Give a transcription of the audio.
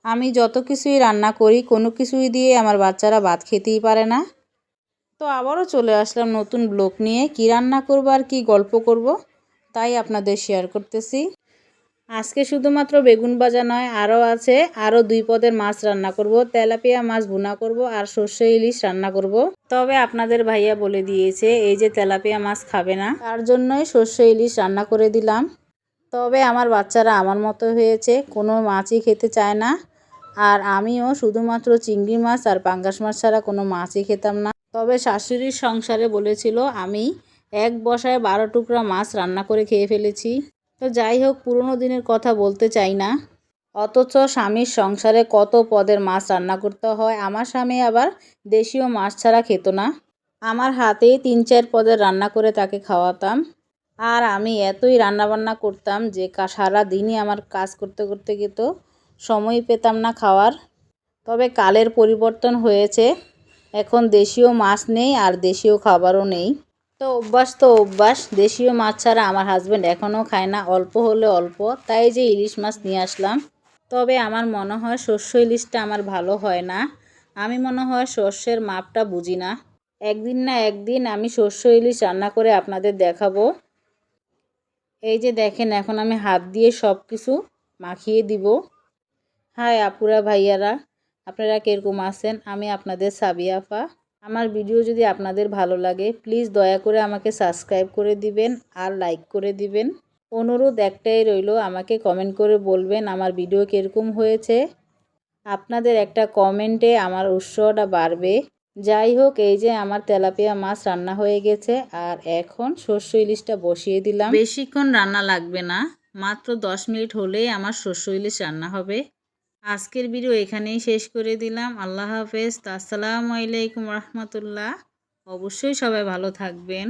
আমি যত কিছুই রান্না করি কোনো কিছুই দিয়ে আমার বাচ্চারা ভাত খেতেই পারে না। তো আবারও চলে আসলাম নতুন ব্লগ নিয়ে। কি রান্না করব আর কি গল্প করব তাই আপনাদের শেয়ার করতেছি। আজকে শুধুমাত্র বেগুন ভাজা নয়, আরও আছে, আরও 2 পদের মাছ রান্না করব। তেলাপিয়া মাছ ভুনা করব আর সর্ষে ইলিশ রান্না করব। তবে আপনাদের ভাইয়া বলে দিয়েছে এই যে তেলাপিয়া মাছ খাবে না, তার জন্যই সর্ষে ইলিশ রান্না করে দিলাম। তবে আমার বাচ্চারা আমার মতো হয়েছে, কোনো মাছই খেতে চায় না। আর আমিও শুধুমাত্র চিংড়ি মাছ আর পাঙ্গাস মাছ ছাড়া কোনো মাছই খেতাম না। তবে শাশুড়ির সংসারে বলেছিল আমি এক বসায় 12 টুকরা মাছ রান্না করে খেয়ে ফেলেছি। তো যাই হোক, পুরনো দিনের কথা বলতে চাই না, অথচ স্বামীর সংসারে কত পদের মাছ রান্না করতে হয়। আমার স্বামী আবার দেশীয় মাছ ছাড়া খেত না। আমার হাতেই 3-4 পদের রান্না করে তাকে খাওয়াতাম। আর আমি এতই রান্নাবান্না করতাম যে সারা দিনই আমার কাজ করতে করতে যেত, সময় পেতাম না খাওয়ার। তবে কালের পরিবর্তন হয়েছে, এখন দেশীয় মাছ নেই আর দেশীয় খাবারও নেই। তো অভ্যাস, দেশীয় মাছ ছাড়া আমার হাজব্যান্ড এখনও খায় না, অল্প হলে অল্প। তাই যে ইলিশ মাছ নিয়ে আসলাম। তবে আমার মনে হয় সর্ষ ইলিশটা আমার ভালো হয় না। আমি মনে হয় সর্ষের মাপটা বুঝি না। একদিন না একদিন আমি সর্ষ ইলিশ রান্না করে আপনাদের দেখাবো। এই যে দেখেন, এখন আমি হাত দিয়ে সব কিছু মাখিয়ে দিব। হাই আপুরা ভাইয়ারা, আপনারা কীরকম আছেন? আমি আপনাদের সাবিয়া আপা। আমার ভিডিও যদি আপনাদের ভালো লাগে প্লিজ দয়া করে আমাকে সাবস্ক্রাইব করে দিবেন আর লাইক করে দিবেন। অনুরোধ একটাই রইল, আমাকে কমেন্ট করে বলবেন আমার ভিডিও কীরকম হয়েছে। আপনাদের একটা কমেন্টে আমার উৎসাহটা বাড়বে। যাই হোক, এই যে আমার তেলাপিয়া মাছ রান্না হয়ে গেছে আর এখন সর্ষ ইলিশটা বসিয়ে দিলাম। বেশিক্ষণ রান্না লাগবে না, মাত্র 10 মিনিট হলেই আমার সর্ষ ইলিশ রান্না হবে। আজকের ভিডিও এখানেই শেষ করে দিলাম। আল্লাহ হাফেজ। আসসালামু আলাইকুম রহমতুল্লাহ। অবশ্যই সবাই ভালো থাকবেন।